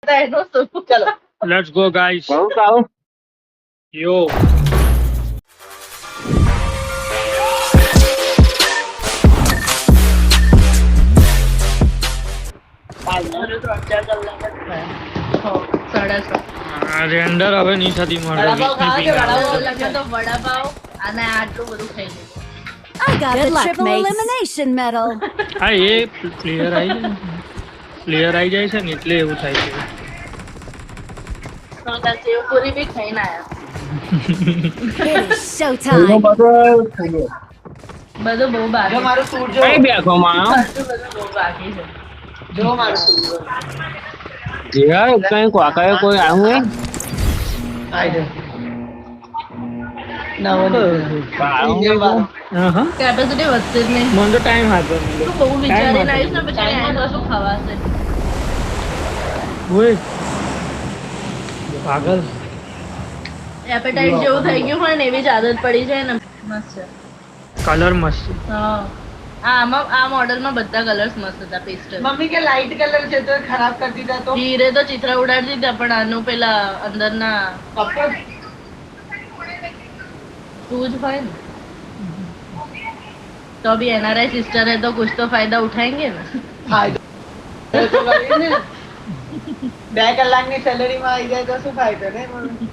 चलो Let's go, guys. કહું કહું Yo. રેન્ડર હવે નહીં થતી મારે વડાપાવ ખાવા છે, વડાપાવ? તો વડાપાવ અને આટલું બધું ખાઈ લીધું. I got Good the luck, triple mates. elimination medal. હા એ પ્લેયર આવી જાય છે ને એટલે એવું થાય છે તો ત્યાં સેવપુરી બી ખાઈને આયા. It is showtime. બધું બહુ બાકી જો મારું સૂટ જો, કઈ બેઠોમાં બધું બહુ બાકી છે. જો મારું સૂટ જો. જીયા કઈ કોકાએ કોઈ આવ્યું આઈ જો. નવો આવ્યું હા કેપેસિટી વધશે જ નહીં. મને તો ટાઈમ હતો તું બહુ વિચારીને આવીશ ને પછી અહીંયા કશું ખવાશે. ઓય પાગલ એપેટાઇટ જેવું થઈ ગયું હોય ને એવી જ આદત પડી જાય ને. મસ્ત છે. કલર મસ્ત હા આ મોડલમાં બધા કલર્સ મસ્ત હતા. પેસ્ટલ મમ્મી કે લાઈટ કલર છે તો ખરાબ કરી દીધા તો હીરે તો ચિત્ર ઉડાડી દીધા પણ આનું પેલા અંદરના કપડ તું જ હોય ને તો भी एनआरआई सिस्टर है तो कुछ तो फायदा उठाएंगे ना. ફાયદો તો કરીએ ને. 2 કલાકની સેલરી માં આવી જાય તો શું ફાયદો ને મમ્મી?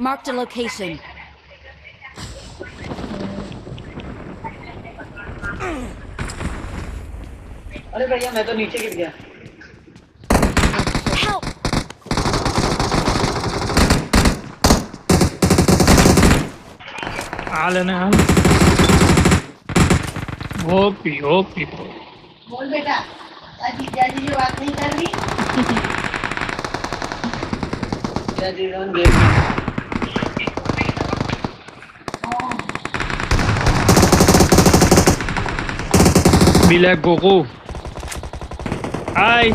Marked a location. अरे भैया मैं तो नीचे गिर गया. Help! હાલ અને હાલ ઓપી बोल बेटा आज जीजाजी की बात नहीं कर रही. क्या जीवन गेम બિલેક ગોકુ હાય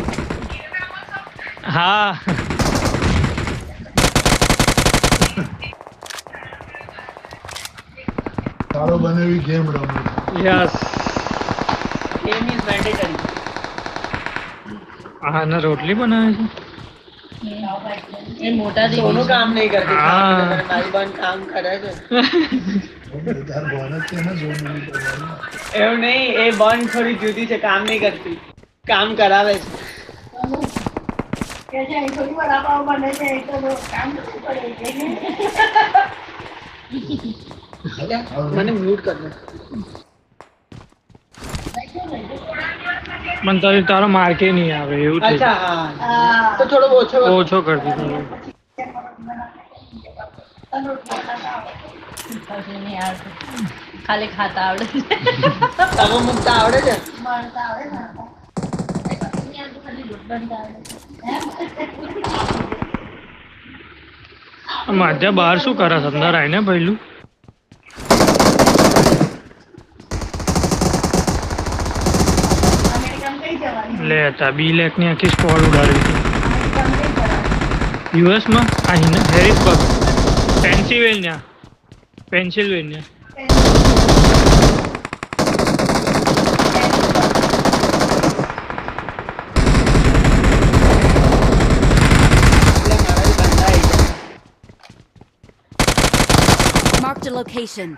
હા તારો બનાવી ગેમ રમો યસ गेम इज मैंडेटरी. આને રોટલી બનાવે છે ये मोटा दी दोनों काम नहीं करते. हाँ. मारी बहन काम करे છે. તાર બોનસ છે ને જો નહીં કરવાનું એવું નહીં, એ બન થોડી જુદી છે, કામ નહીં કરતી, કામ કરાવે છે. कैसे थोड़ी बड़ा पाव बने थे तो काम करना पड़ेगा. મને મ્યુટ કર દે. મને તારો માર્કે નહીં આવે એવું થઈ અચ્છા હા, તો થોડો ઓછો કર. ઓછો કરી દીધો खाली खाता आवड़े તમે મુકતા આવડે છે? માધ્યા બહાર શું કરે છે અંદર આવીને પહેલું લે તા બી લેક ની આખી સ્કોડ ઉડાડી યુએસ માં અહીં હેરિસબર્ગ પેન્સિલ્વેનિયા એટલે મારા જ બંધા આવી ગયા. Marked a location.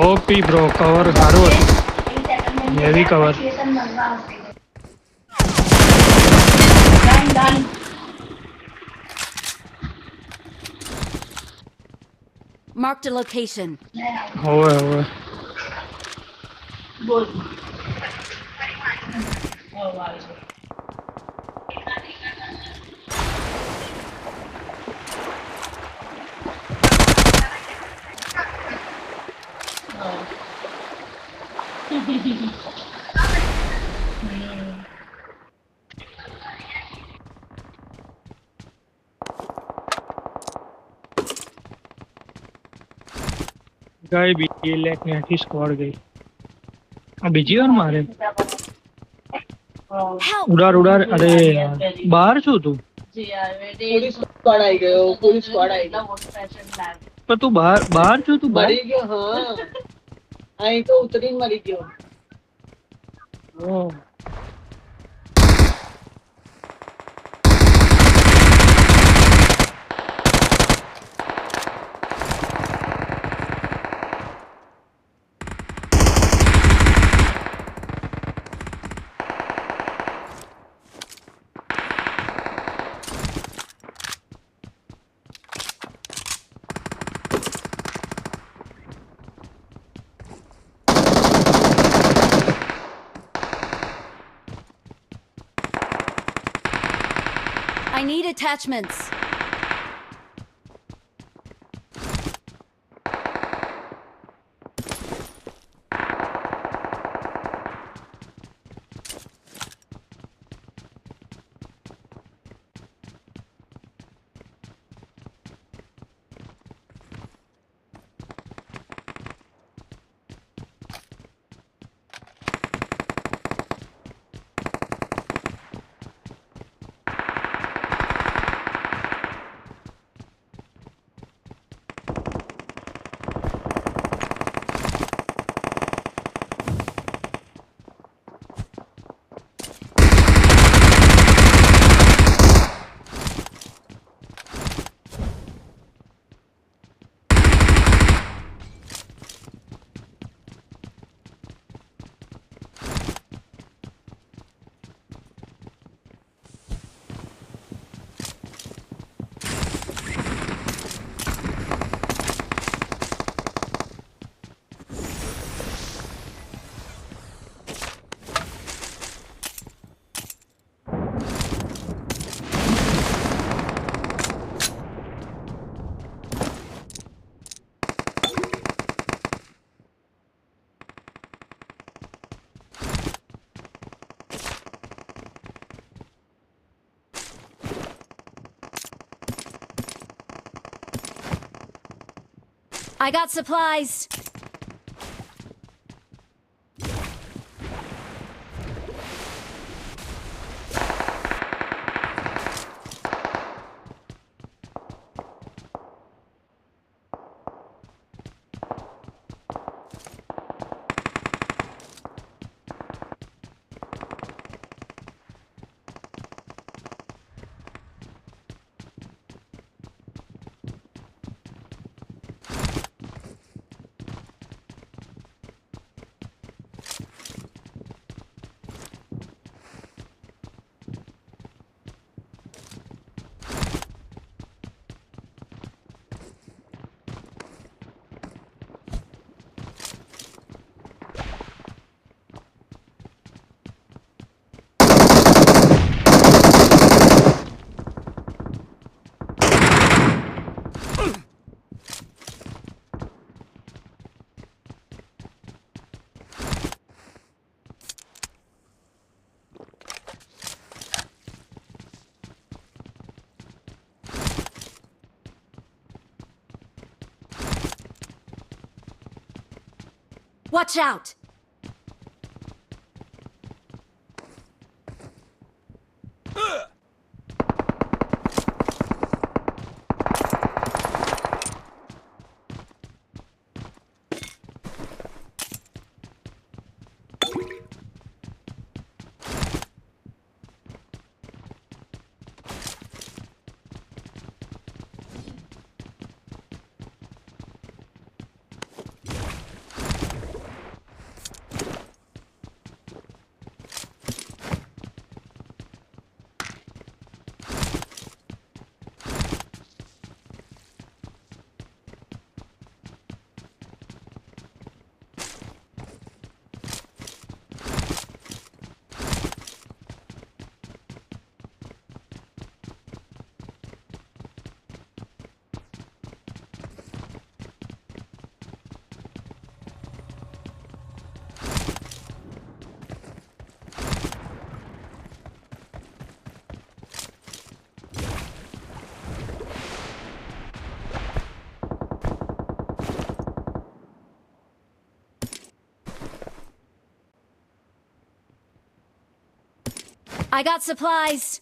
OP bro cover સારું હતું heavy cover Marked a location. હોવે बोल ગઈ બીજી લેક ની આખી સ્કોડ ગઈ આ બીજી વાર મારે Help! ઉડાર અરે બહાર છું તું પોલીસ સ્ક્વોડ આવી ગયો, પોલીસ સ્ક્વોડ આવી ગયો. પણ તું બહાર છું તું બહાર મરી ગયો. હા અહીં તો ઉતરીને મરી ગયો. ઓહ. I need attachments. I got supplies. Watch out! I got supplies.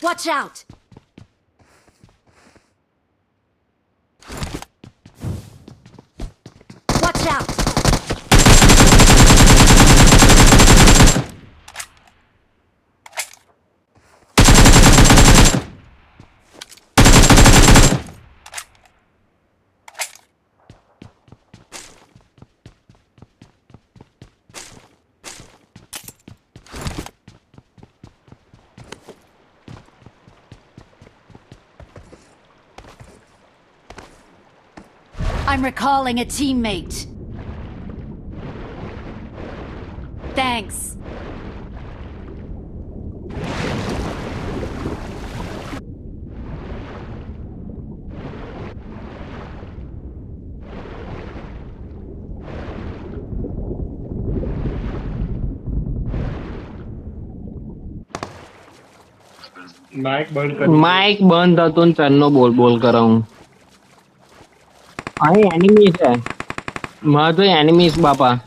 Watch out! Watch out! I'm recalling a teammate. Thanks. Mic બંધ કરી માઇક બંધ હતું ને ચરનો બોલ બોલ કરો હું અહીં એનિમી છે મારે તો એનિમીસ બાપા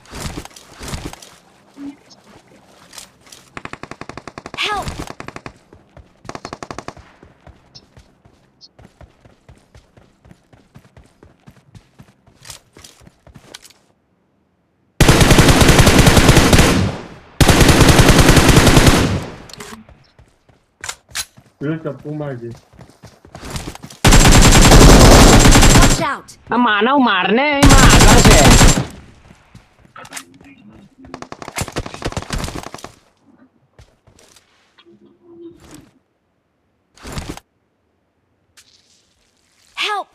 Help! પેલું ચપ્પુ મારજે Watch out! આ માનવ મારને એમાં આગળ છે Help!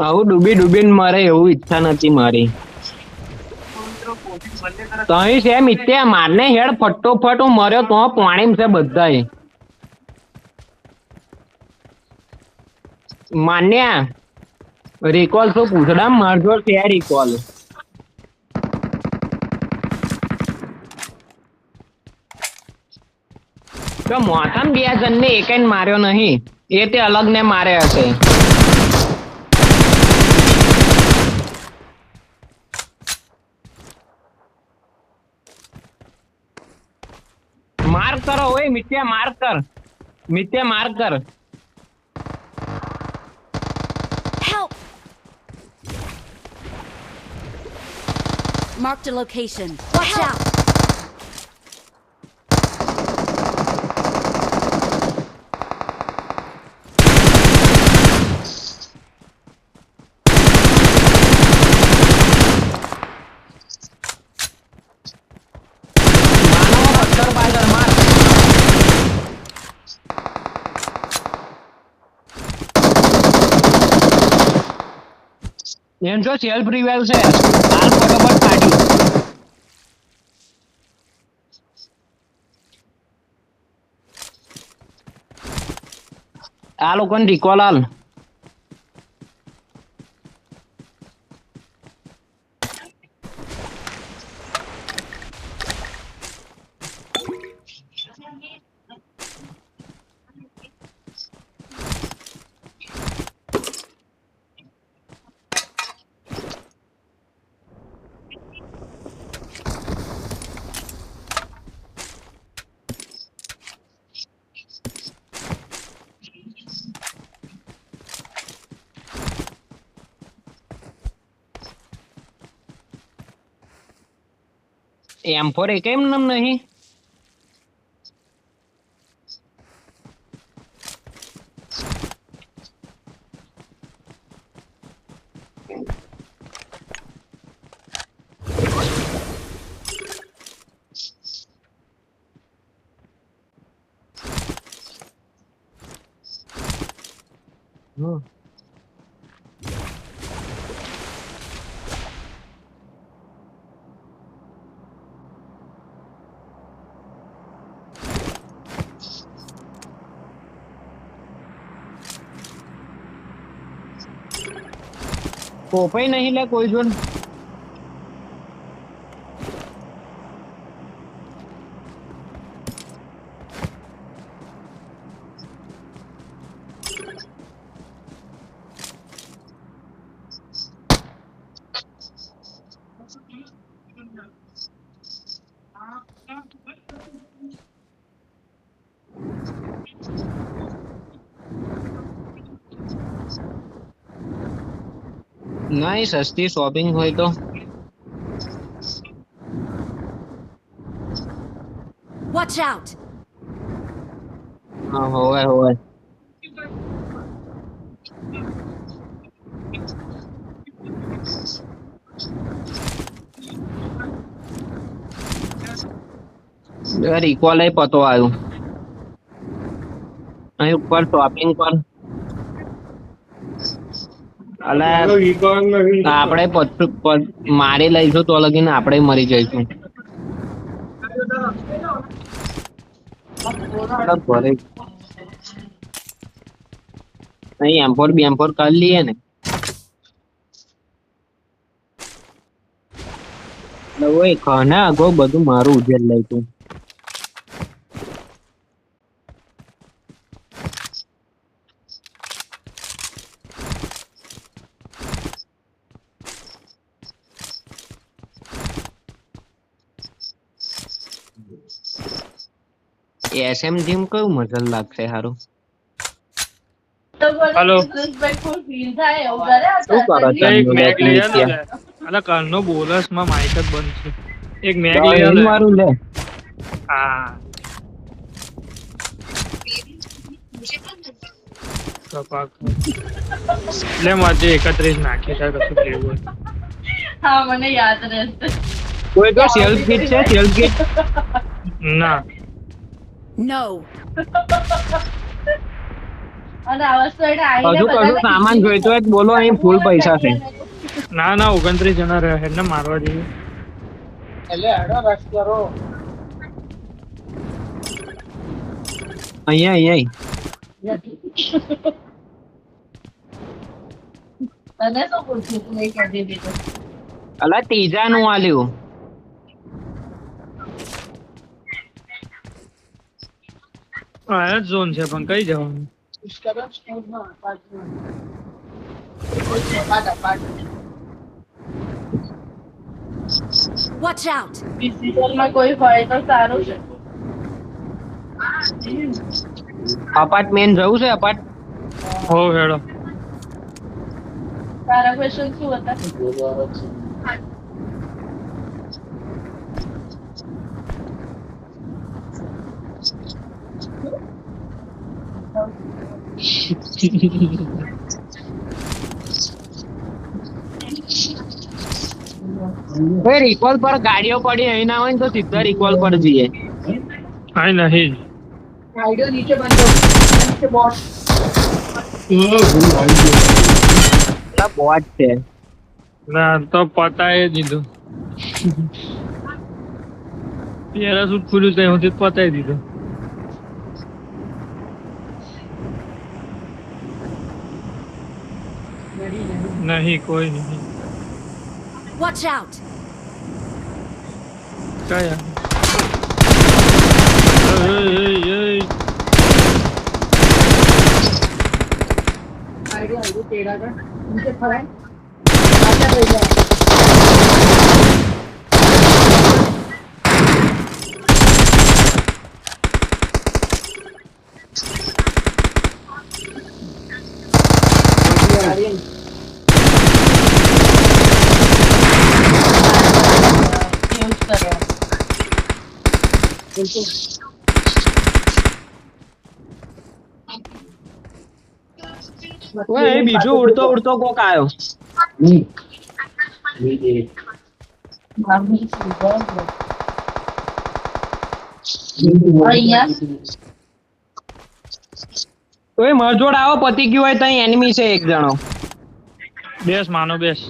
આવું ડૂબી ડૂબીને મરે એવું ઈચ્છા નથી મારી તઈ છે મિત્યા મારને હેડ ફટોફટ હું મર્યો તો પાણી છે બધાય માન્યા રિકોલ શું પૂછડા મારજો છે રિકોલ તો મોથમ બે જણને એકેય માર્યો નહીં એ તે અલગ ને મારે હશે मार्क करो ओए मित्या मार्क कर Help! Marked a location. Watch out! मानो पत्थर बाइगर मार એમ જો સેલ્ફ રિવાઇવ છે હાલ ફટાફટ કાઢ્યું આ લોકોને રિકોલ હાલ M4 કેમ નામ નહીં કોપાઈ નહીં લે કોઈ જોડ નહીં સસ્તી શોપિંગ હોય તો Watch out! હા હોય હોય રિકોલ પતો આવ્યું અહીં ઉપર શોપિંગ પર અલે આપણે મારી લઈશું તો લગીને આપણે મરી જઈશું ભરે અહીં એમ્પોર બેમ્પોર કરી લઈએ ને ઓય ખાના આગો બધું મારું ઉજેર લઈ તું એસએમજી માં કયું મજા લાગશે હારું તો બોલે Hello. disrespectful feel થાય એવું કરે શું કરો છો? એક મેગ લઈ આલો લે. અલા કાલનો બોલસ માં માઈક જ બંધ છે. એક મેગ લઈ તો આલો. મારું લે હા. કપાક. લે માજે 31 નાખી છે કશું લેવું હોય. હા મને યાદ રહેશે કોઈ તો સેલ્ફ કિટ છે સેલ્ફ કિટ ના. No! અને આ વસ્તુ એટલે આઈને હજુ કશું સામાન જોઈતો હોય તો બોલો અહીં ફૂલ પૈસા છે ના ના 29 જણા રહે એટલે મારવા જઈએ. એટલે હેડો રશ કરો. અહીંયા તને શું પૂછ્યું તું નહીં કરી દીધું અલા ત્રીજા નું આલ્યું આ જ ઝોન છે પણ કઈ જવાનું? પુશ કરો સ્કૂલમાં પાછું. પાટા. Watch out! માં કોઈ હોય તો સારું છે અપાર્ટમેન્ટ જવું છે અપાર્ટ હો હેડો. તારા ક્વેશ્ચન શું હતા રિકોલ પર ગાડીઓ પડી અહીં ના હોય ને તો સીધા રિકોલ પર જઈએ આઈ નહીં. આઈડિયો નીચે બંધો. નીચે બોટ. બોટ છે ના તો પતાય દીધું. પેરાશૂટ ખુલ્યું ત્યાં સુધી પતાય દીધું. નહીં કોઈ નહીં. Watch out! કયા? એય. આઈડિયો તેડા કર. નીચે ફરાય. પાછા થઈ જાય. યુઝ કરો ઓય, એ બીજો ઉડતો ઉડતો કોક આવ્યો અહીંયા ઓય માર જોડ આવો પતી ગયું હોય તો અહીં એનિમી છે એક જણો બેસ માનો બેસ.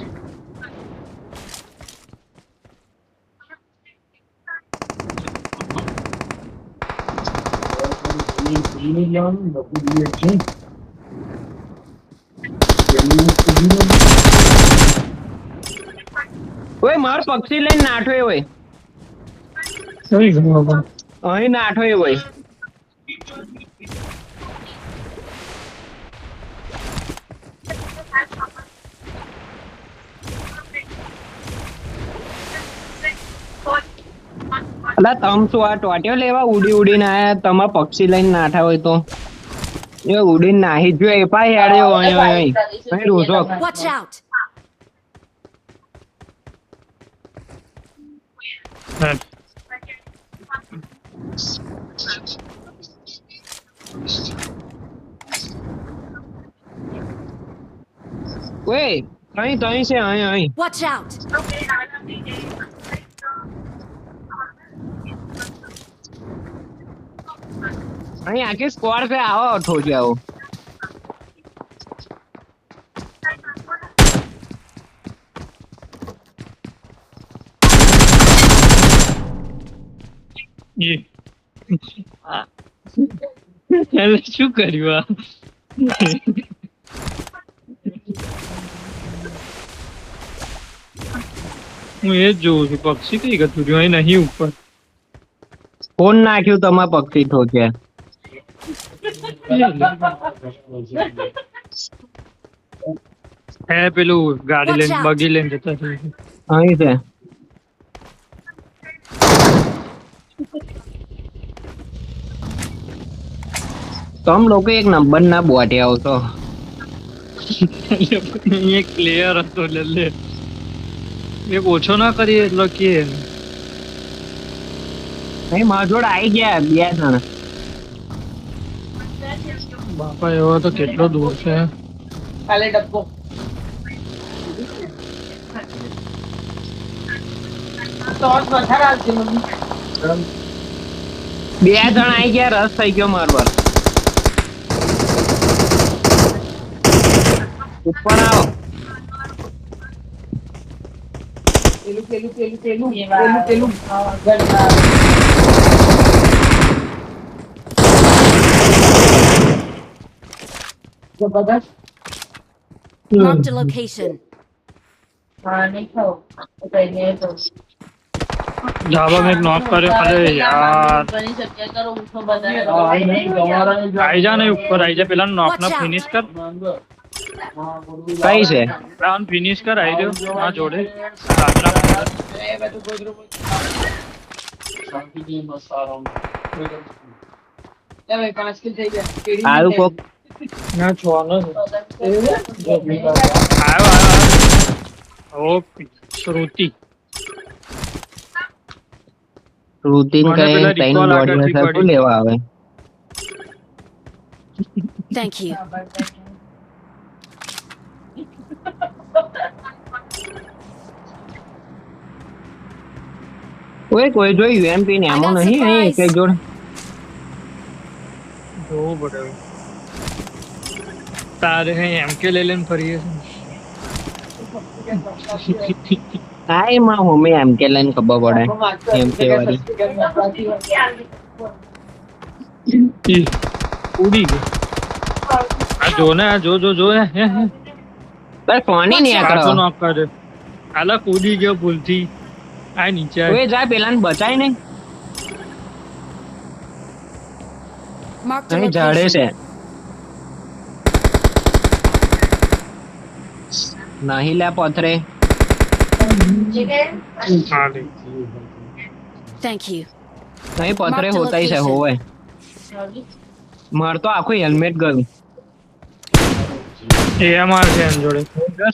ઓય માર પક્ષી લઈને નાઠો હોય કઈ ગયો પણ? અહીં નાઠો હોય અલા તમ શું આ ટોટ્યો લેવા ઉડી ઉડીને આયા તમારા પક્ષી લઈને નાઠા હોય તો એ ઉડીને નાહી જો એ પાય હેડ્યો અહીં રોજો Watch out! હા. ઓય અહીં છે અહીં Watch out! અહીં આખી સ્કોર पे આવો અઠો જાઓ એ એટલે શું કર્યું આ હું એ જ જોઉં છું પક્ષી કઈ ગતું રહ્યું અહીં નહીં ઉપર કોણ નાખ્યું તમારા પક્ષી ઠોક્યા હે પેલું ગાડી લઈને બગી લઈને જતા રહ્યા. અહીં છે તમ લોકો એક નંબર ના બોટ્યા છો એક પ્લેયર હતો લે એક ઓછો ના કરીએ એટલે કે અહીં મારા જોડે આવી ગયા 2 જણ બાપા એવો તો કેટલો દૂર છે કાલે ડબ્બો ટોર્ચ વધારે આવશે મમ્મી 2 જણ આવી ગયા રસ થઈ ગયો મારવાર ઉપર આવો પેલું જબરદસ્ત Marked a location. ધાબા મેં એક નોક કર્યો અરે યાર બની શકે કરો ઉઠો બધા આઈ જા ને ઉપર આઈ જા પેલા નોક ના ફિનિશ કર કઈ છે રાઉન્ડ ફિનિશ કર આઈ રહ્યો આ જોડે રાત્રા એ બધું ગોદરું હવે 5 કિલ થઈ ગયા કેડી આયું કોક ના છોનો આયો ઓકે શ્રુતિ રૂટીન મને કઈ પેલા ટાઈમ recall બોડી આગળથી હશે પડી. શું લેવા આવે Thank you. ઓય કોઈ જોઈ યુએમપી ને આમો I got નહીં અહીં supplies. કઈ જોડે જોવું પડે તારે અહીં એમ કે લઈ લઈને ફરીએ હા એમાં હોમે એમ કે લઈને ખબર પડે એમ કે વાળી ઈ, ઉડી ગયો આ જો ને આ જો ને હે બસ સોની નહીં કાચો આકડો નોક કરે આલા કૂદી ગયો ભૂલથી આ નીચે આય. ઓય જા પેલાને બચાય ને Marked a અહીં ઝાડે location. છે નહીં લે પથરે હા લે. Thank you. નહીં પથરે Mark the હોતાય છે location. હોવે માર તો આખું હેલ્મેટ ગયું AMR છે એની જોડે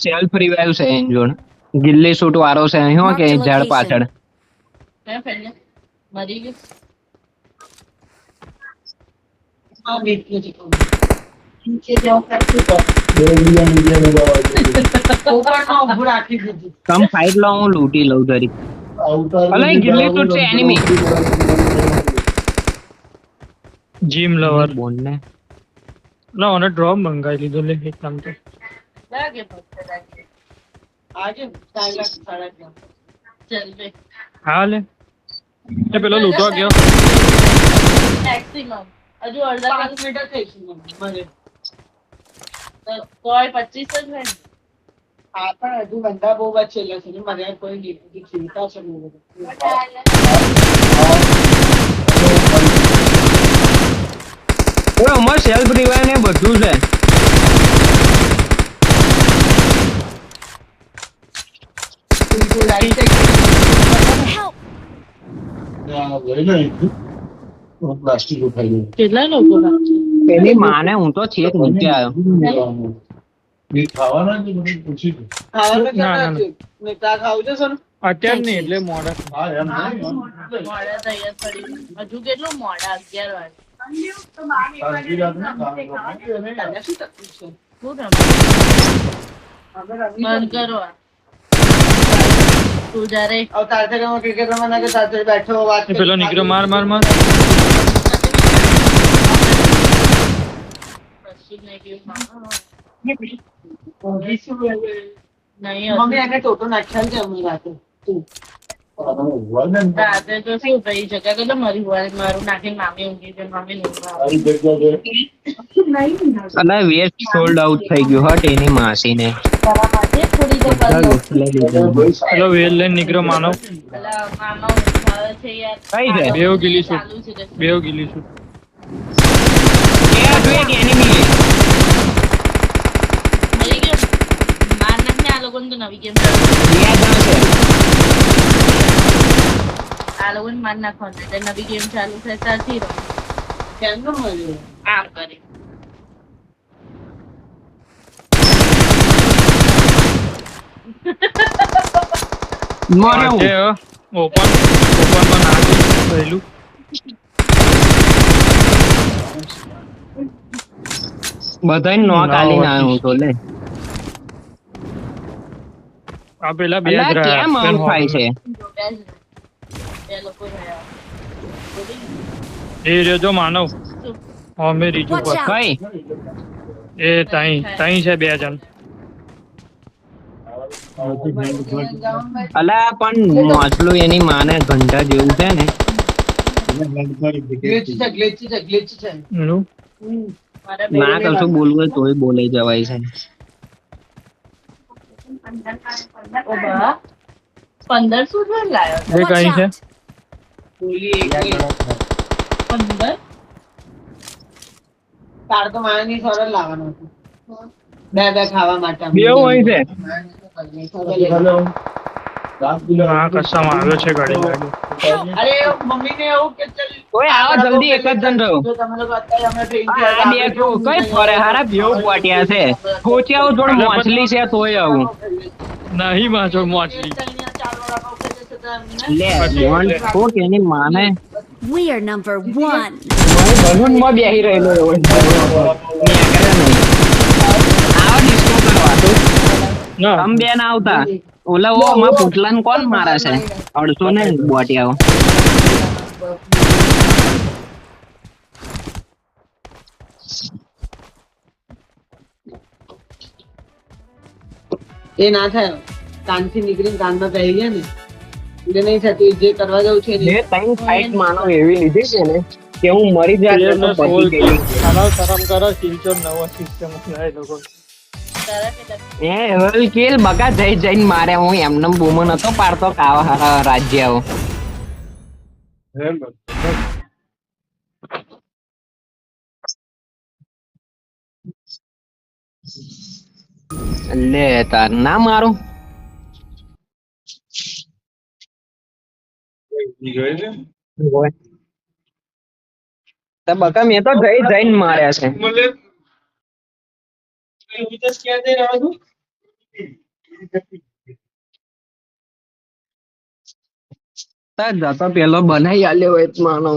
સેલ્ફ રિવાઇવ છે એની જોડે ગિલ્લી શૂટ વાળો છે અહીં હો કે ઝાડ પાછળ મરી ગયું આ બેઠી છે ઉપરમાં ઊભું રાખી દીધું કમ ફાઇટ લો હું લૂંટી લઉં જરી અલા અહીં ગિલ્લી શૂટ છે એનિમી જીમ લવર બોલ ને ના ઓને ડ્રોપ મંગાવી લીધો લે એક કામ તો લાગે પકડે આજે 4 લાખ 4.5 ચલ બે હા લે એ પેલો લૂંટવા ગયો મેક્સિમમ હજુ અડધા 5 મીટર થઈશું મને કોઈ 25 જ હોય ને આ પણ હજુ બંધા બહુ બચેલા છે ને મને કોઈ ડીપી ચિંતા છે નહીં ઓય અમાર સેલ્ફ રિવાઇવ ને બધું છે Help! પ્લાસ્ટિક ઉઠાઈ ગયું કેટલા લોકો બાકી એની માને હું તો છેક નીચે આવ્યો ખાવાના જ મને પૂછી ખાવાનું ના, ના, ચાલે છે મેં તા ખાવું છે સોનું અત્યારે Thank નહીં you. એટલે મોડા હા એમ નહીં મોડા તૈયાર પડી હજુ કેટલું મોડા 11 વાગે તાજગી રાતના કામ કરો. તને શું તકલીફ છે? શું રમે અમે રમી બંધ કરો આ. તું જ્યારે હવે તાર સાથે હું ક્રિકેટ રમવા ના કે તાર સાથે બેઠો વાત એ પેલો નીકળ્યો માર માર માર કશું જ નહીં કીધું. ઊંઘી શું હવે? નહીં મમ્મી એને ટોટો નાખ્યા છે અમને રાતે રાતે તો શું ભાઈ જગ્યા કે મારી મારું નાખીને મામી ઊંઘી છે મમ્મી અને વેસ્ટ સોલ્ડ આઉટ થઈ ગયું હટ એની માસીને તારા માટે થોડી તો બધા કર ગોખલા લીધા. પેલો વેલ લઈને નીકળ્યો માનવ પેલા મામા ઉઠાવે છે યાર કઈ છે? બેવ ગીલી છું ચાલુ છે કે બેવ ગીલી છું એ આ જો એક enemy છે. મરી ગયો માર નાખને આ લોકોને તો નવી ગેમ બે જણ છે. આ લોકોને માર નાખવાનું એટલે નવી ગેમ ચાલુ થાય ત્યારથી રમો. કેમનું મળ્યું આમ કરે મર્યો. ઓપન માં નાખી પહેલું બધાય નોક આલીને આવ્યો હું તો લે. આ પેલા બે અલા, જ રહ્યા. કેમ આવું થાય છે? બે લોકો રહ્યા એ રહ્યો જો માનવ શું? અમે રીજુ Watch પર out. કઈ એ તાઈ છે બે જણ અલા પણ મોચલું એની માને ઘંટા જેવું છે ને ગ્લિચ છે ગ્લિચ છે ગ્લિચ છે એનું મારા ના કશું બોલવું હોય તોય બોલે જવાય છે. ઓ બા 15 શું જોઈને લાયો એ Watch કઈ છે out. બોલી એક 15 તાર તો માયાની સોરલ લાવવાનો હતો બે બે ખાવા માટે બેવ હોય છે. હા કસામાં આવ્યો છે ગાડી ગાડી અરે મમ્મી ને એવું કે ચલ ઓય આવો જલ્દી એક જ જણ રહ્યો. જો તમે લોકો અત્યારે અમે ટ્રેન થી આ બે જો કઈ ફરે હારા બેવ પોટ્યા છે. ખોચ્યા જોડ મોચલી છે તોય આવું નહીં માછો મોચલી લે જોન કોક એની માને We are number 1. બલૂન માં બેહી રહેલો એવો આવો ડિસ્કો કરવા તો ના તમ બે ના આવતા ઓલા ઓ માં પુટલાન કોણ મારે છે 800 ને બોટિયાઓ એ ના થાય કાનથી નીકળીને કાનમાં પહેરી ગયા ને એટલે નહીં થતું જે કરવા જવું છે જે ટાઈમ ફાઇટ માનો એવી લીધી છે ને કે હું મરી જાય તો બચી ગઈ. શરમ કરો સિલચોર નવો સિસ્ટમ લાય લોકો તારા કેટલા એ હલ કેલ બગા જઈને મારે હું એમને બૂમો નતો પાડતો કાવા હારા રાજ્ય આવો લે તાર ના મારું બકા મેં તો જઈને માર્યા છે તાર જતો પેલો બનાવી આલ્યો હોય તો માનો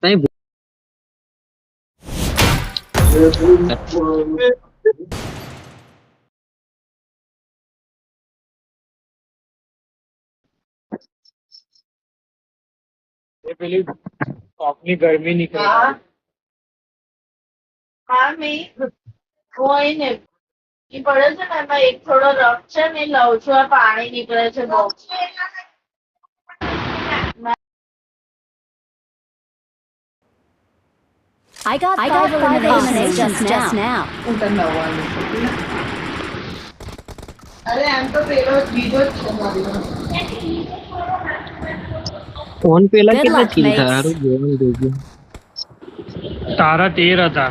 તઈ એ પેલી કોકની ગરમી નીકળે હા મેં હોય ને ઈ પડે છે ને એમાં એક થોડો રફ છે ને લઉં છું આ પાણી નીકળે છે બહુ I got 5 eliminations just now. હું તને નવવાનું છું. અરે એમ તો પેલો બીજો જ છે મારી ફોન પેલા Good કેટલા luck, કિલ mates. થયા હારું જોવાનું જોજો તારા 13 હતા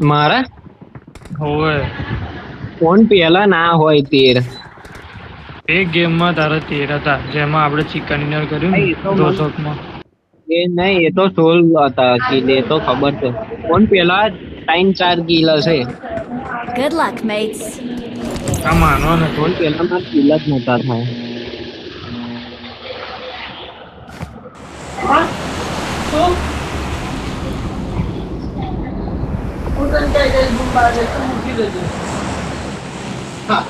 મારા હોવે ફોન પેલા ના હોય 13 એક ગેમમાં તારા 13 હતા જેમાં આપણે ચિકન ડિનર કર્યું ને હા, એ તો મને- 200 માં એ નહીં, એ તો 16 હતા કિલ, એ તો ખબર છે. કોણ પેલા 3-4 કિલ હશે. Good luck, mates. આ માનવા ને કોણ પેલા માં કિલ જ નતા થાય. હા? શું? હું તને કઈ કઈ બૂમ પાડે તો મૂકી દેજો. હા.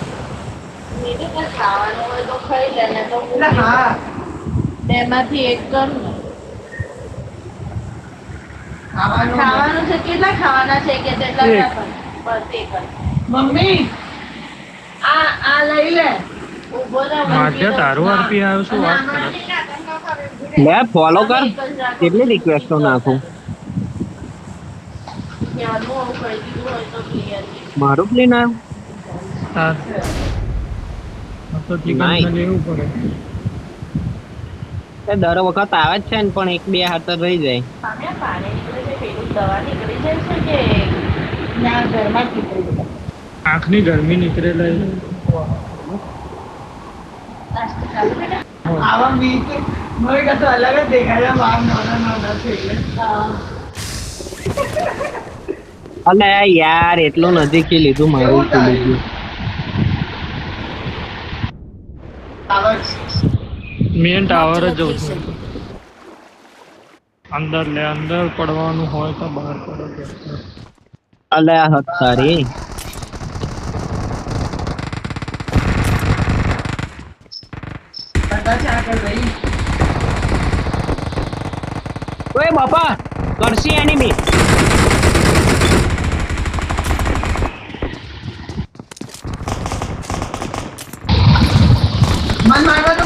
મેં કીધું ખાવાનું હોય તો ખાઈ લે ને તો એટલે હા. બેમાંથી એક કર ને. ખાવાનું ખાવાનું છે કેટલા ખાવાના છે કે તેટલા એક. ના કર. બસ એક જ. મમ્મી આ લઈ લે. ઊભો રહે, માધ્ય તારું આરપી આવ્યો શું વાત કરે? લે ફોલો કર. કેટલી રિક્વેસ્ટો નાખું? ક્યારનું આવું કરી દીધું હોય તો clear છે. મારું પ્લેન આવ્યું. તાર આ તો ચિકન Nice. લેવું પડે. એ દર વખત આવે જ છે ને, પણ 1-2 હાથ જ રહી જાય. સામે આ પાણી નીકળે છે પેલું દવા નીકળી જાય છે કે ના ઘરમાં જ નીકળી ગયા. આંખની ગરમી નીકળે લે. નાસ્તો ચાલુ બેટા? આવા મીટ મને કશું અલગ જ દેખાય છે. આમ નાના નાના છે એટલે. અલે યાર, એટલું નજીકથી લીધું, મારું એવું થાય. ભૂલી ગયું. આવા જ. મેન ટાવર જ Marked a જવું છું. location. અંદર લે, અંદર પડવાનું હોય તો બહાર પડો. અલે આ હદ તારી. બધા છે આગળ ભાઈ. ઓય બાપા, કરશી એનિમી. મન મારવા તો.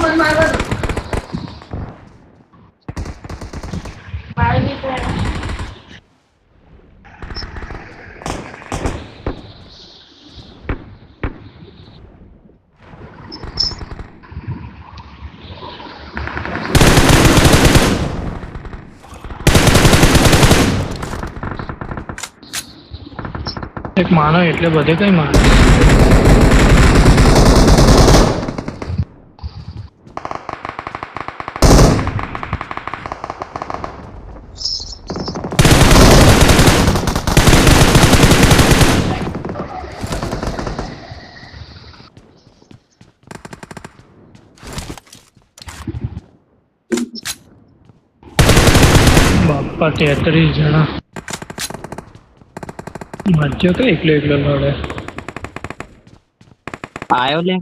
મારી નીકળે ને. એક માનો એટલે બધે કઈ માનો. બાપા 33 જણા. મજ્જો તો એકલો લડે. આયો લે.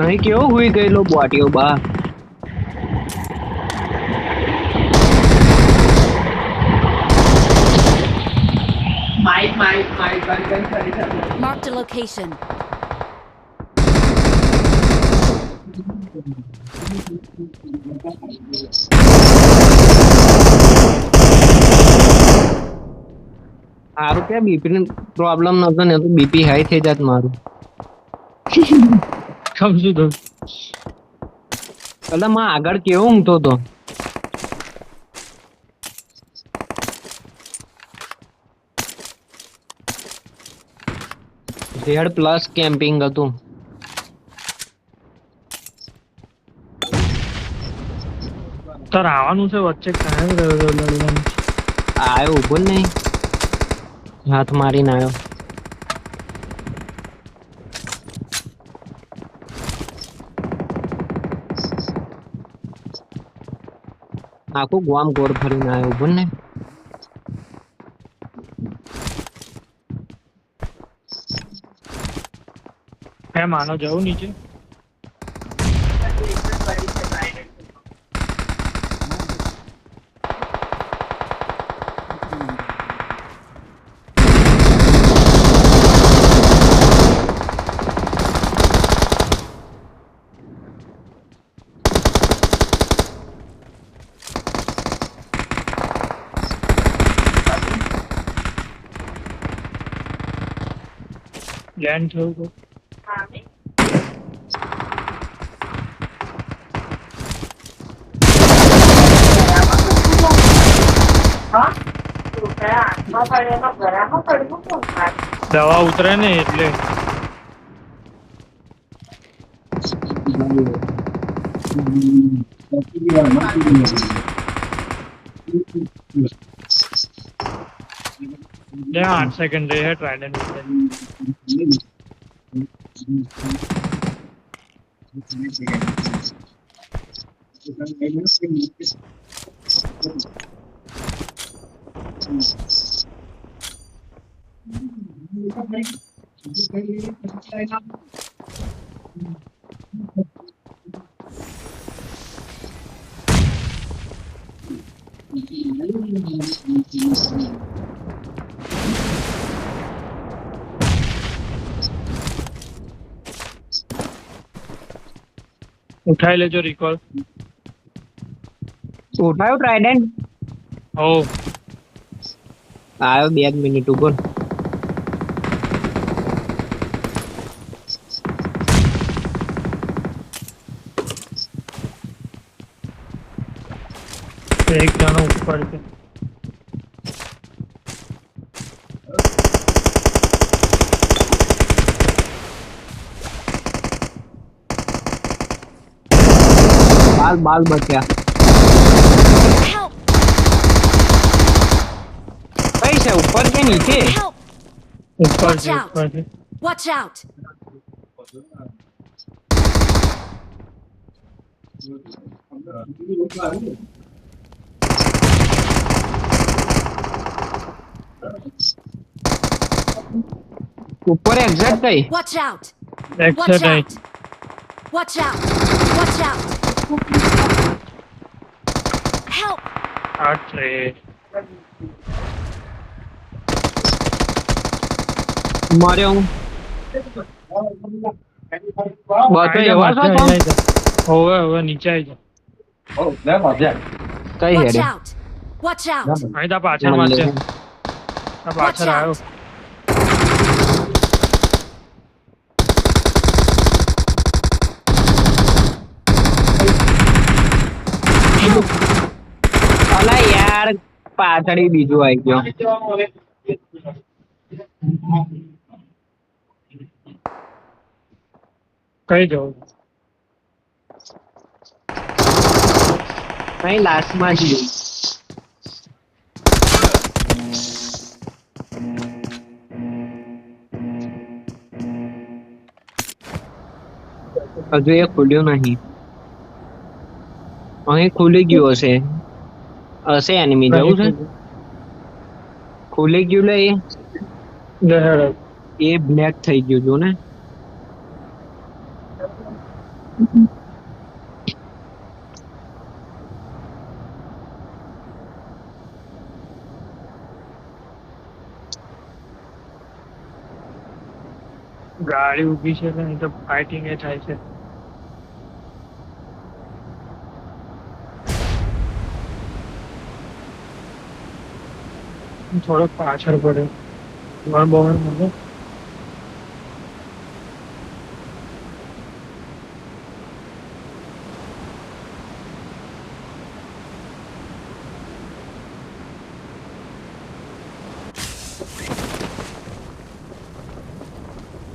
અહીં કેવો હુઈ ગયેલો બોટીઓ બા. માઇક બંધ કરી શકે. Marked a location. સારું કે બીપી પ્રોબ્લેમ નતો ને, તો બીપી હાઈ થઈ જાત મારું. સમજુ તો. એટલે માં આગળ કેવો ઊંઘતો તો. Z+ કેમ્પિંગ હતું. તાર આવવાનું છે વચ્ચે કાંઈ રહ્યો લડવાનું. આયો ઉભો જ નહીં, હાથ મારીને આવ્યો. આખું ગામ ગોળ ફરીને આવ્યો ઉભો ને. હે માનો જવું નીચે. લેન્ડ થયું તો મામી હા છોકરા આંખમાં પડે એમાં ગળામાં પડવું કોણ ખાય? દવા ઉતરે ને એટલે ले 8 सेकंड रहे है ट्राइडेंट से उठाई ले जो रिकॉल ઉઠાયો ટ્રાઇડન્ટ हो આવ્યો 2 મિનિટ ઉપર एक जनो ऊपर से બાલ બચ્યા Help! કઈ છે ઉપર કે નીચે Help! ऊपर Watch से out. ऊपर से Watch out! ઉપર એક્ઝેક્ટ કઈ Watch out! Back Watch side I out! Watch out! Watch out! Help! 8 रहे મર્યો હું બતો એવા છો તો होवे होवे नीचे आई जा કઈ Watch હેડે out! Watch out! आई था पाछળ માં છે આ Watch પાછળ આવ્યો out! અલા યાર પાછળ બીજું આવી ગયો કઈ જવું અહીં લાસ્ટમાં જ હજુ એ ખુલ્યું નહીં અહીં ખુલી ગયું હશે એનિમી જવું છે ખુલી ગયું લે એ બ્લેક થઈ ગયું જો ને ગાડી ઊભી છે ને તો ફાઇટિંગ એ થાય છે થોડો પાછળ પડે વન બોવર મળે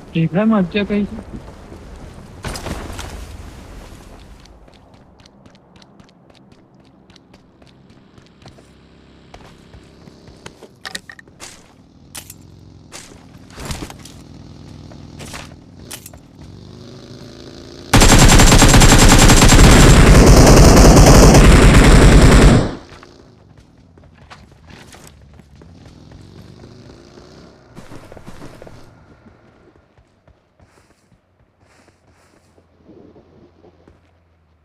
ટીફા મધ્ય કઈ છે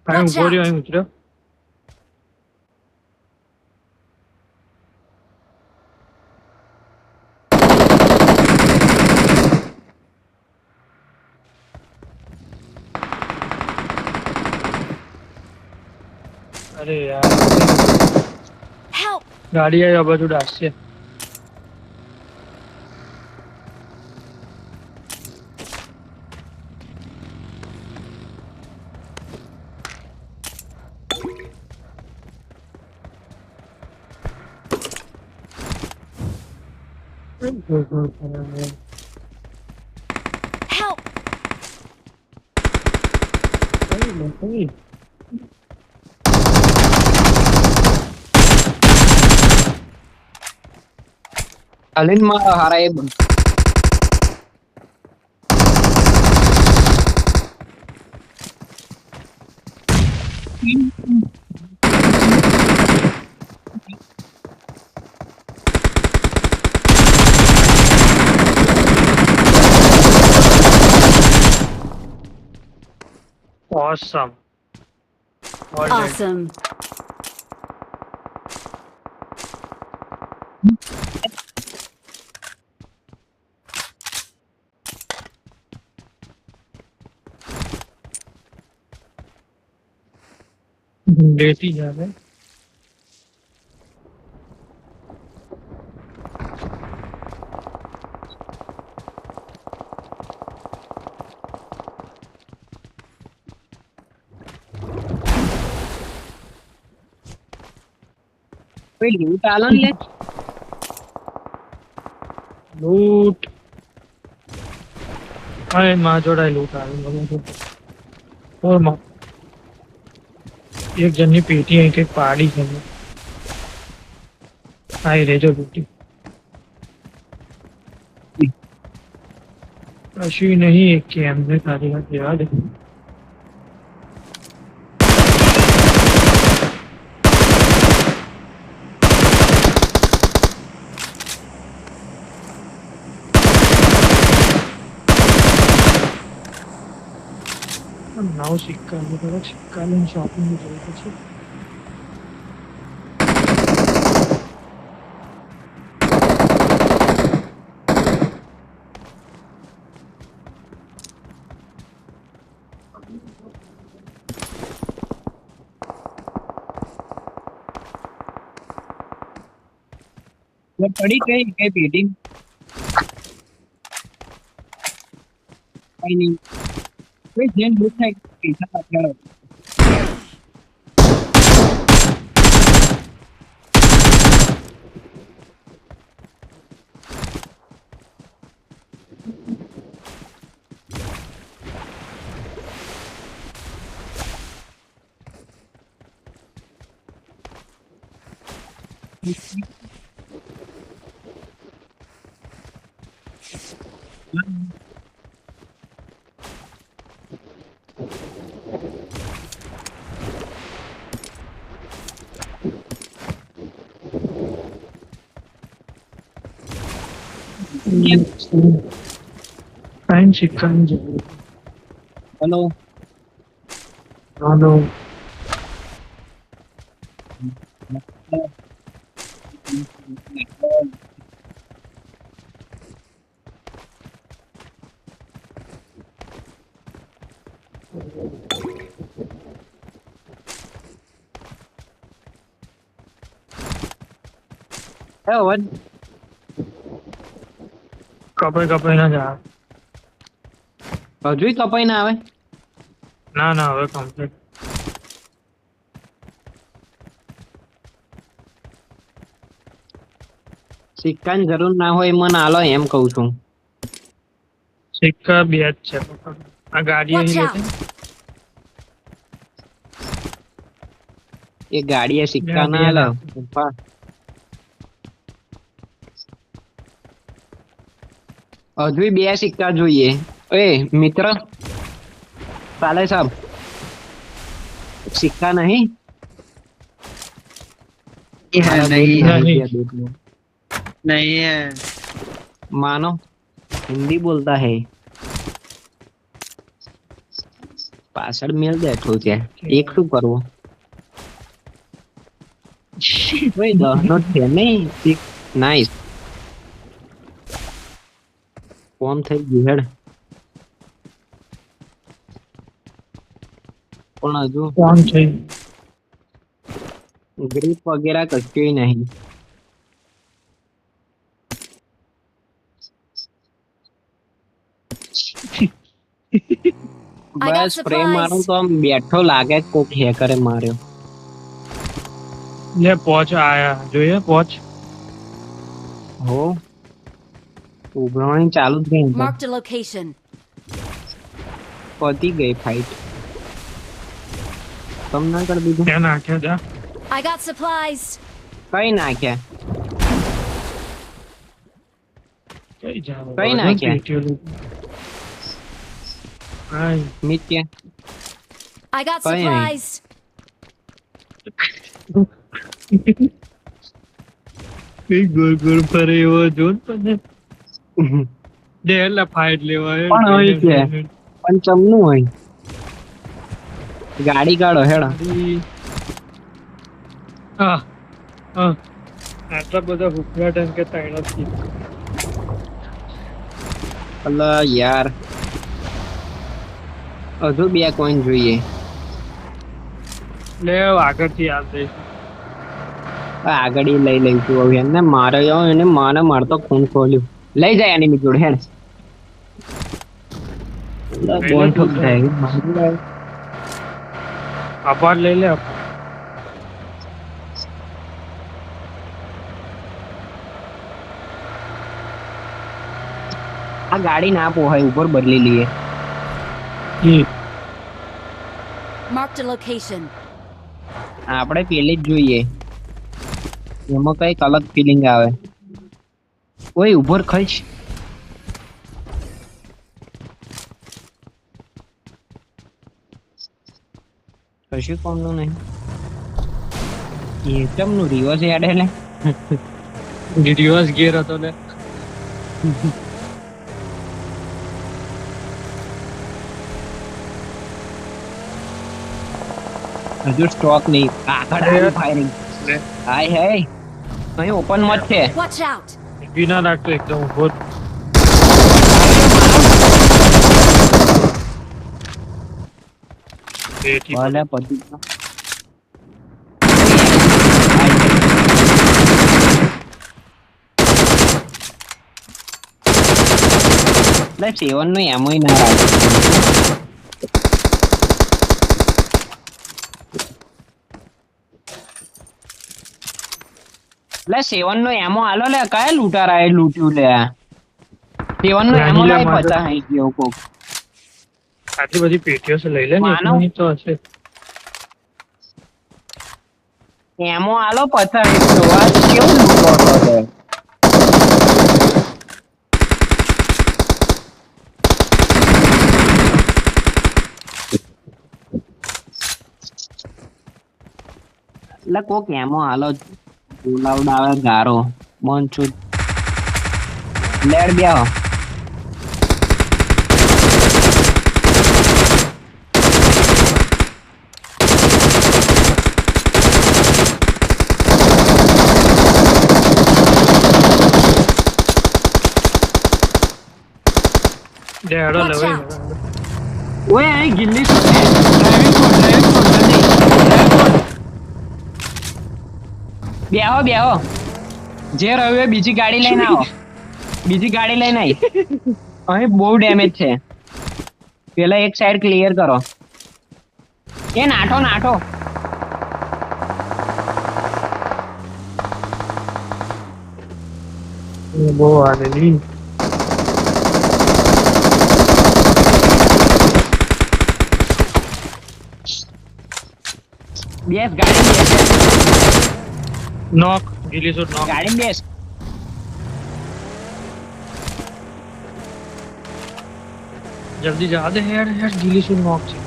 અહીં Watch ઉભો રહ્યો out. અહીં ઉતર્યો અરે યાર Help! ગાડી આવી આ બાજુ ડાસ છે Help! કઈ અલીન માં હારા એ Awesome. All dead. Awesome. लेती जा रहे. કોઈ લૂટ આલો ને લે Loot. अरे माँ जोड़ा लूट आ रही और माँ एक जन की पेटी है एक पहाड़ी है आई रे जो लूटी अशी नहीं एक के हमने खाली हाथ याद है नाव सिक्का सिक्का लઈને શોપિંગ જવું પછી પડી કઈ કઈ પેટી કઈ નહીં કોઈ જેન લૂટ થાય પૈસા પાછળ टाइम सिक्का नहीं जरूर હેલો हेलो હે વન કપાઈ કપાઈ ના જા હજુય કપાઈ ના આવે ના ના હવે કમ્પ્લીટ સિક્કાની જરૂર ના હોય મને આલો એમ કહું છું સિક્કા બે જ છે આ ગાડી Watch અહીં out. લેતી એ ગાડીએ સિક્કા બે ના આલે ના. પપ્પા હજુય બે સિક્કા જોઈએ એ મિત્ર સાલે સાહેબ સિક્કા નહીં नहीं नहीं। नहीं है मानो हिंदी बोलता है પાછળ મેલ બેઠો છે એક શું કરવું ભાઈ 10 નો છે નહીં નાઈસ કોમ થઈ ગયું હેડ પણ હજુ કોણ છે ગ્રીપ વગેરે કશું નહીં I got bus spray supplies. મારું તો આમ બેઠો લાગે કોક હેકરે માર્યો લે પહોંચ આયા જોઈએ પહોંચ હો ઉભરાણી ચાલુ જ રહી Marked a location. પતી ગઈ ફાઈટ તમ ના કરી દીધું ત્યાં નાખ્યા જા I got supplies. કઈ નાખ્યા કઈ જાવ કઈ નાખ્યા? હાય મિત કે I got Fine. supplies. કઈ ગોળ ગોળ ફરે એવો જો ને તને દે એટલે ફાઇટ લેવા પણ હોય છે. પણ ચમનું હોય. ગાડી કાઢો હેડો. હા હા આટલા બધા હુકડા ટેન કે તાઈનો થી અલા યાર હજુ 2 કોઈન જોઈએ. લે આગળથી આવશે આગળ ઈ લઈ લઈશું હવે એને મારે એને માને મારતો ખૂન ખોલ્યું લઈ જાય એની જોડે હેડ બોન ઠોક જાય આભાર લઈ લે આ ગાડી ના પોહાય ઉપર બદલી લઈએ. Marked a location. આપણે પેલી જ જોઈએ એમાં કઈક અલગ ફિલિંગ આવે. ઓય ઉપર ખર્ચ કશું કોમનું નહીં એકદમનું રિવર્સ યાદ એટલે રિવર્સ ગિયર હતો ને હજુ સ્ટોક નહીં આગળ ફાયરિંગ હાય હાય અહીં ઓપન મત છે. Watch out. વિના રાખતો એકદમ ઉભો બેટી ભલે પછી લે સેવન નો એમોય ના રાખે. લે 7 નો એમો આલો લે કયા લૂંટારા એ લૂંટ્યું લે 7 નો એમો લઈ પચા હઈ ગયો કોક આટલી બધી પેટીઓ છે લઈ લે ને માનો. એટલી તો હશે એમો આલો પચા હઈ ગયો આ કેવું લૂંટો છે. લે કોક એમો આલો બોલાવડાવે ગારો મન છું લેડ બેહો ડેડો Watch લેવાય out. ઓય અહીં ગિલ્લી શું છે ડ્રાઇવિંગ કોડ જલ્દી બેહો બેહો જે રહ્યો એ બીજી ગાડી લઈને આવો બીજી ગાડી લઈને આવી અહીં બહુ ડેમેજ છે પેલા એક સાઈડ ક્લિયર કરો એ નાઠો નાઠો બહુ આનેલી બેસ ગાડી બેસ નોક ગીલી શોટ નોક ગાડી બેસ જલ્દી જા દે યાર યાર ગીલી શોટ નોક છે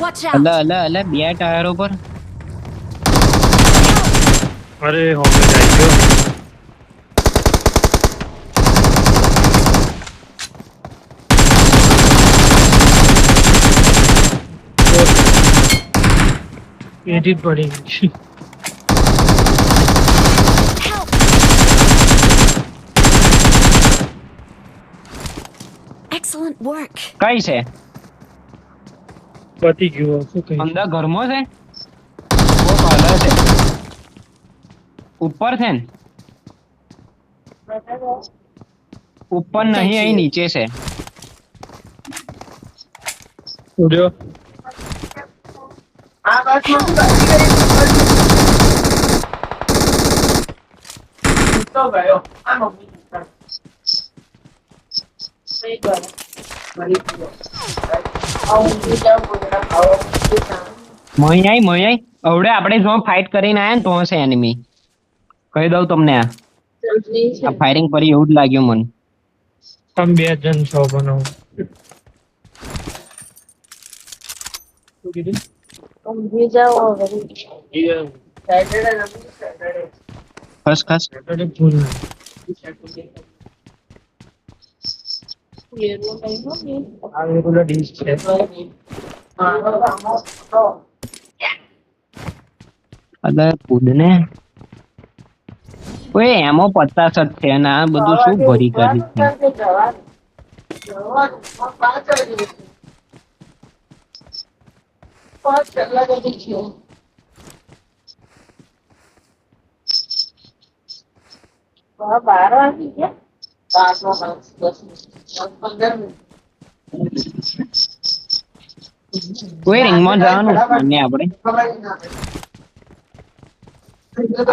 Watch out. અલે અલે અલે બે ટાયરો પર અરે હોમે જાય ગયો એડિટ પડી Help. Excellent work. કઈ છે પતી ગયો શું કહી અંદર ઘરમાં છે ઓ પાછળ છે ઉપર છે ને ઉપર નહીં અહીં નીચે છે ઉડ્યો આ બસમાં શું બાકી ગઈ? તો ગયો આ મમ્મી કઈ કરે મરી ગયો આવું જાવ બોલના ખાવા મહી આઈ અવડે આપણે જો ફાઇટ કરીને આયા ને તો હશે એનિમી કહી દઉં તમને આ ચટણી છે. ફાયરિંગ કરી એવું જ લાગ્યું મને. તમે 2 જણ છો બનાવો. શું કીધું? ઊંઘી જાઓ હવે. ઈ સેટરડે રમીએ, સેટરડે. ખસ ખસ. સેટરડે ફૂલ ઘેરનો મહિનો ને. આ રેગ્યુલર ડીશ છે. અલે કૂદને. ઓય એમો 50 જ છે ને આ બધું શું ભરી કરી છે. બાર વાગી ગયા. 10-15 કોઈ રિંગમાં જવાનું અને આપણે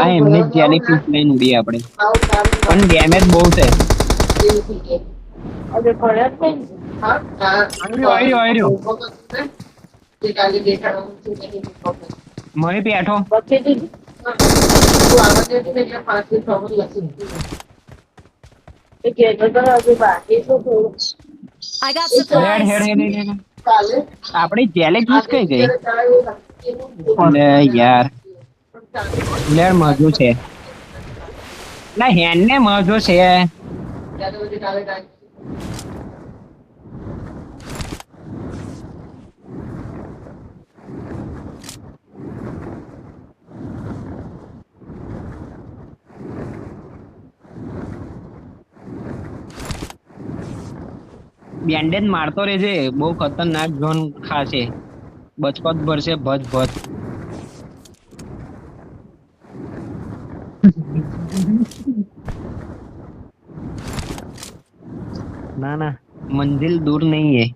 આ એમને જેલી પીસ લઈને ઉડીએ આપણે. પણ ડેમેજ બહુ છે. આજે ખોરાક થઈ ને. આર્યો. મય પેઠો. પછી દીધી. એ ઘેરનો તો હજુ બાકી છે થોડું. I got head supplies. હેડ. આપણી જેલી પીસ કઈ ગઈ? અલે યાર લેર મજો છે. ના હેન ને મજો છે. બેન્ડેજ મારતો રહેજે બહુ ખતરનાક ઝોન ખાશે. બચકો જ ભરશે ભજ ભજ. ના ના મંजिल दूर नहीं है.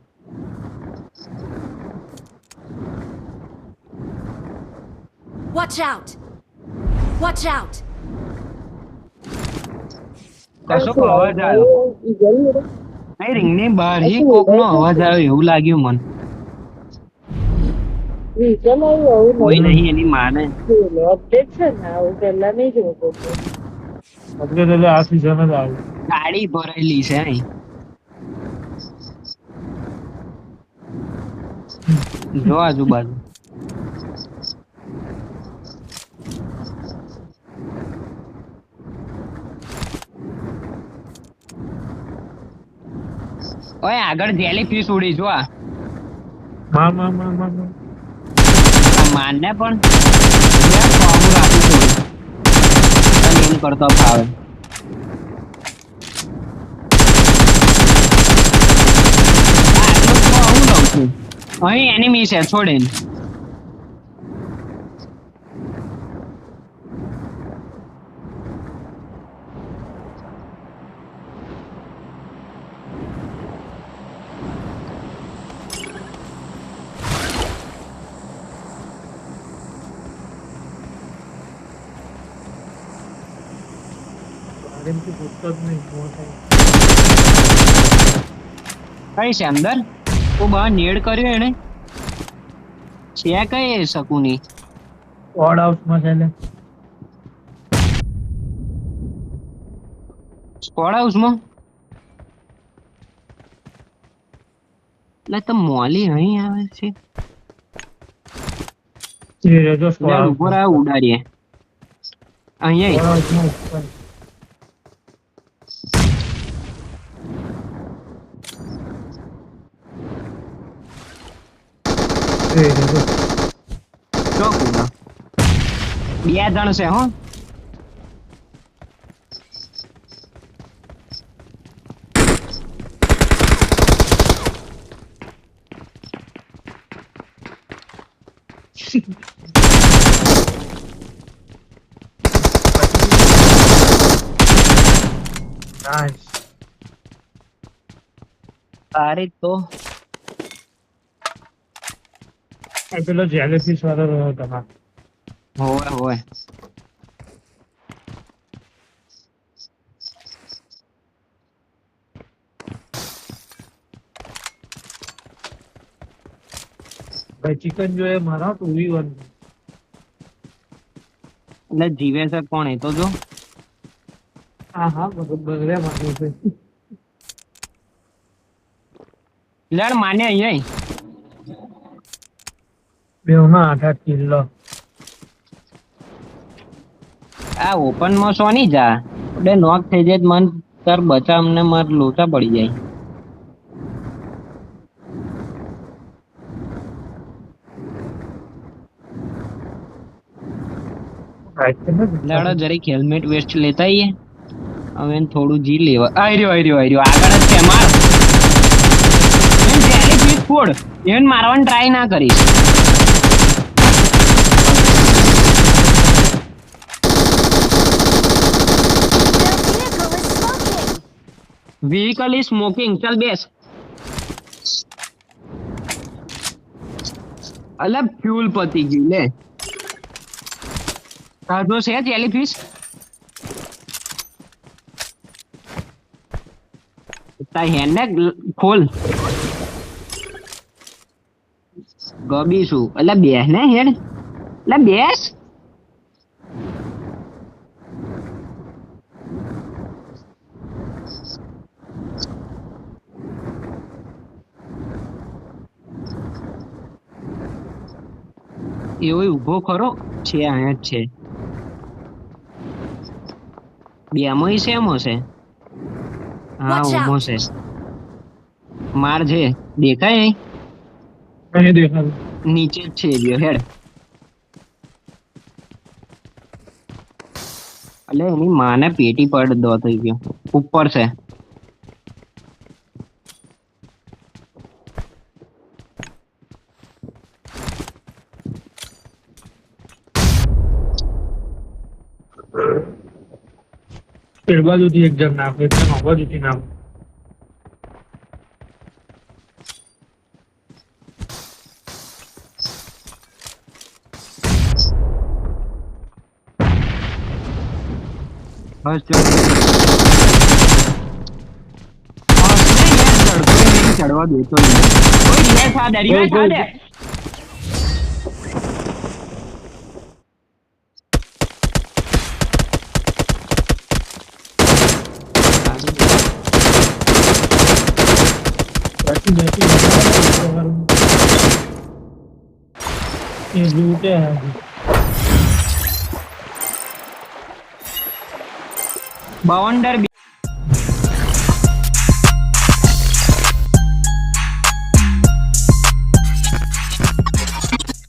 Watch out! Watch out! કશો અવાજ આવ્યો? અહીં રિંગ ની બહાર હી કોક નો અવાજ આવ્યો એવું લાગ્યું મને. કોઈ નહીં એની માને. અપડેટ છે ને આવું પહેલા નહીં જોતો. એટલે આ સીઝન જ આવ્યું. ગાડી ભરેલી છે અહીં. જો આજુબાજુ ઓય આગળ જેલી ફિશ ઉડી જો આ માર. માનને પણ યાર કોમું રાખું છું તને એમ કરતો ફાવે. હું લઉં છું અહીં એનિમી છે છોડીને. આરેમથી પૂછતો જ નહીં શું થાય. કઈ છે અંદર? ઓ બહાર નેડ કર્યો એને છે કઈ શકુની. ઓડ હાઉસમાં છે એટલે સ્કોડ હાઉસમાં એટલે તો મોલી અહીં આવે છે. એ રેજો સ્કોડ ઉપર આ ઉડાડીએ અહીંયા. હાઉસમાં ઉપર. એ રેજો ચોક ઉડા 2 જણ છે હો. નાઈસ. તારી તો આ પેલો જેલીફિશ વાળો રહ્યો તમારો. હોવે હોવે. ભાઈ ચિકન જોઈએ મારા 2v1. એટલે જીવે છે કોણ એ તો જો. હા બગડે મારું છે લડ માને અહીં બેવના 8 કિલો આ ઓપન માં સોની જા એટલે નોક થઈ જાય તો મન તાર બચા અમને માર લોચા પડી જાય લાડો જરીક હેલ્મેટ વેસ્ટ લેતા આઈએ હવે એને થોડું જી લેવા આઈ રહ્યો આગળ જ છે માર એમ જેલી પીસ ફોડ એને મારવાની ટ્રાય ના કરીશ Their vehicle vehicle is smoking. Is smoking ચાલ બેસ અલા ફ્યુલ પતી ગયું લે તાજો છે જેલીફિશ તા હેન્ડ ને ખોલ ગબીશું અલા બેસ ને હેડ અલા બેસ એવો ઊભો ખરો છે અહીંયા જ છે બેમાં સેમ હશે હા Watch ઊભો out. છે માર છે દેખાય નહીં અહીં દેખાય નીચે જ છે રહ્યો હેડ એટલે એની માને પેટી પર દો થઈ ગયો ઉપર છે પેડ બાજુથી એક જણ નાખે છે આ બાજુથી નાખે બસ ચડવા દેતો નહીં કોઈ લે થા દે રિવાઇવ થા દે બેઠી એ લૂટે હે બાઉન્ડર